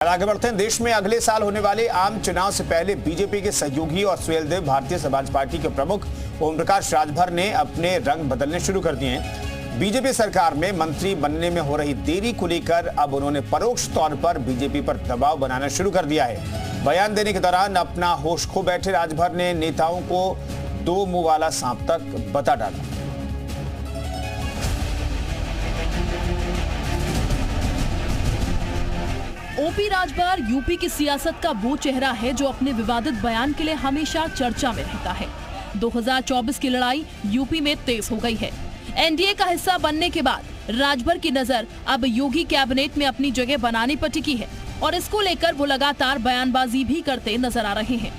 आगे बढ़ते हैं। देश में अगले साल होने वाले आम चुनाव से पहले बीजेपी के सहयोगी और सुहेलदेव भारतीय समाज पार्टी के प्रमुख ओम प्रकाश राजभर ने अपने रंग बदलने शुरू कर दिए हैं। बीजेपी सरकार में मंत्री बनने में हो रही देरी को लेकर अब उन्होंने परोक्ष तौर पर बीजेपी पर दबाव बनाना शुरू कर दिया है। बयान देने के दौरान अपना होश खो बैठे राजभर ने नेताओं को दो मुंह वाला सांप तक बता डाला। ओपी राजभर यूपी की सियासत का वो चेहरा है जो अपने विवादित बयान के लिए हमेशा चर्चा में रहता है। 2024 की लड़ाई यूपी में तेज हो गई है। एनडीए का हिस्सा बनने के बाद राजभर की नजर अब योगी कैबिनेट में अपनी जगह बनाने पर टिकी है और इसको लेकर वो लगातार बयानबाजी भी करते नजर आ रहे हैं।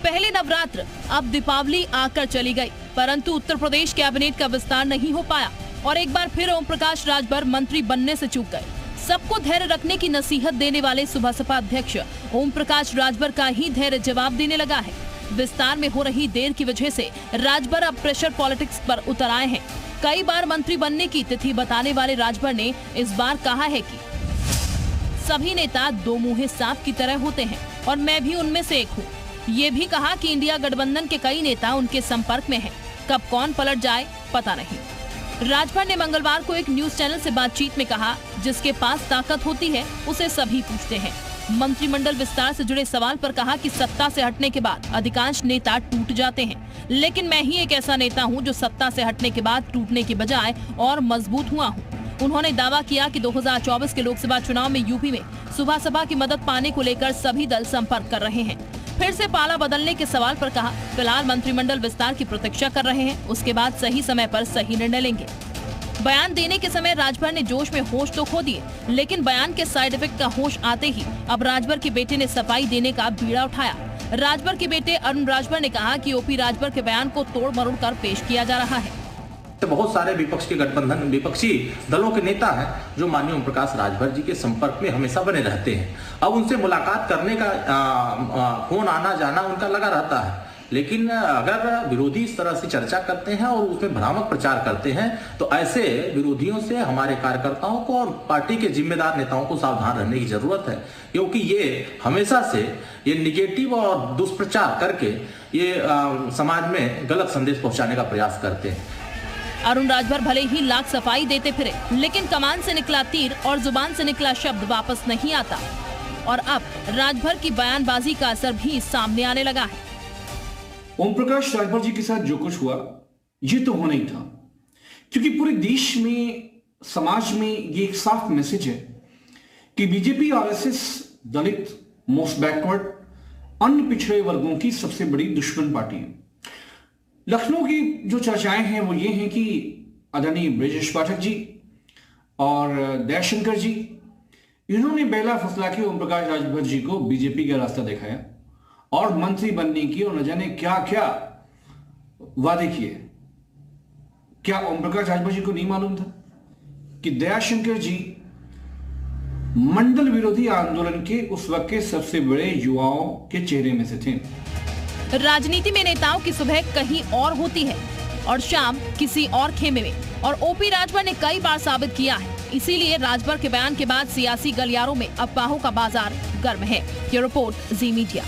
पहले नवरात्र, अब दीपावली आकर चली गई, परंतु उत्तर प्रदेश कैबिनेट का विस्तार नहीं हो पाया और एक बार फिर ओम प्रकाश राजभर मंत्री बनने से चूक गए। सबको धैर्य रखने की नसीहत देने वाले सुबह सपा अध्यक्ष ओम प्रकाश राजभर का ही धैर्य जवाब देने लगा है। विस्तार में हो रही देर की वजह से राजभर अब प्रेशर पॉलिटिक्स पर उतर आए हैं। कई बार मंत्री बनने की तिथि बताने वाले राजभर ने इस बार कहा है कि सभी नेता दो मुंहे सांप की तरह होते हैं और मैं भी उनमें से एक हूँ। ये भी कहा कि इंडिया गठबंधन के कई नेता उनके संपर्क में हैं। कब कौन पलट जाए पता नहीं। राजभर ने मंगलवार को एक न्यूज चैनल से बातचीत में कहा, जिसके पास ताकत होती है उसे सभी पूछते हैं। मंत्रिमंडल विस्तार से जुड़े सवाल पर कहा कि सत्ता से हटने के बाद अधिकांश नेता टूट जाते हैं, लेकिन मैं ही एक ऐसा नेता हूं जो सत्ता से हटने के बाद टूटने की बजाय और मजबूत हुआ हूं। उन्होंने दावा किया कि 2024 के लोकसभा चुनाव में यूपी में सुबह सपा की मदद पाने को लेकर सभी दल संपर्क कर रहे हैं। फिर से पाला बदलने के सवाल पर कहा, फिलहाल मंत्रिमंडल विस्तार की प्रतीक्षा कर रहे हैं, उसके बाद सही समय पर सही निर्णय लेंगे। बयान देने के समय राजभर ने जोश में होश तो खो दिए, लेकिन बयान के साइड इफेक्ट का होश आते ही अब राजभर के बेटे ने सफाई देने का बीड़ा उठाया। राजभर के बेटे अरुण राजभर ने कहा कि ओपी राजभर के बयान को तोड़ मरोड़ कर पेश किया जा रहा है। बहुत सारे विपक्ष के गठबंधन विपक्षी दलों के नेता हैं जो माननीय ओम प्रकाश राजभर जी के संपर्क में हमेशा बने रहते हैं। अब उनसे मुलाकात करने का फोन आना जाना उनका लगा रहता है, लेकिन अगर विरोधी इस तरह से चर्चा करते हैं और उसमें भ्रामक प्रचार करते हैं तो ऐसे विरोधियों से हमारे कार्यकर्ताओं को और पार्टी के जिम्मेदार नेताओं को सावधान रहने की जरूरत है, क्योंकि ये हमेशा से ये निगेटिव और दुष्प्रचार करके ये समाज में गलत संदेश पहुंचाने का प्रयास करते हैं। अरुण राजभर भले ही लाख सफाई देते फिरे, लेकिन कमान से निकला तीर और जुबान से निकला शब्द वापस नहीं आता और अब राजभर की बयानबाजी का असर भी सामने आने लगा है। ओम प्रकाश राजभर जी के साथ जो कुछ हुआ ये तो होना ही था, क्योंकि पूरे देश में समाज में ये एक साफ मैसेज है कि बीजेपी आरएसएस दलित, मोस्ट बैकवर्ड, अन्य पिछड़े वर्गों की सबसे बड़ी दुश्मन पार्टी है। लखनऊ की जो चर्चाएं हैं वो ये हैं कि आदरणीय ब्रजेश पाठक जी और दयाशंकर जी, इन्होंने बेला फसला के ओम प्रकाश राजभर जी को बीजेपी का रास्ता दिखाया और मंत्री बनने की और न जाने क्या क्या वादे किए। क्या ओम प्रकाश राजभर जी को नहीं मालूम था कि दयाशंकर जी मंडल विरोधी आंदोलन के उस वक्त के सबसे बड़े युवाओं के चेहरे में से थे। राजनीति में नेताओं की सुबह कहीं और होती है और शाम किसी और खेमे में, और ओपी राजभर ने कई बार साबित किया है। इसीलिए राजभर के बयान के बाद सियासी गलियारों में अफवाहों का बाजार गर्म है। ये रिपोर्ट जी मीडिया।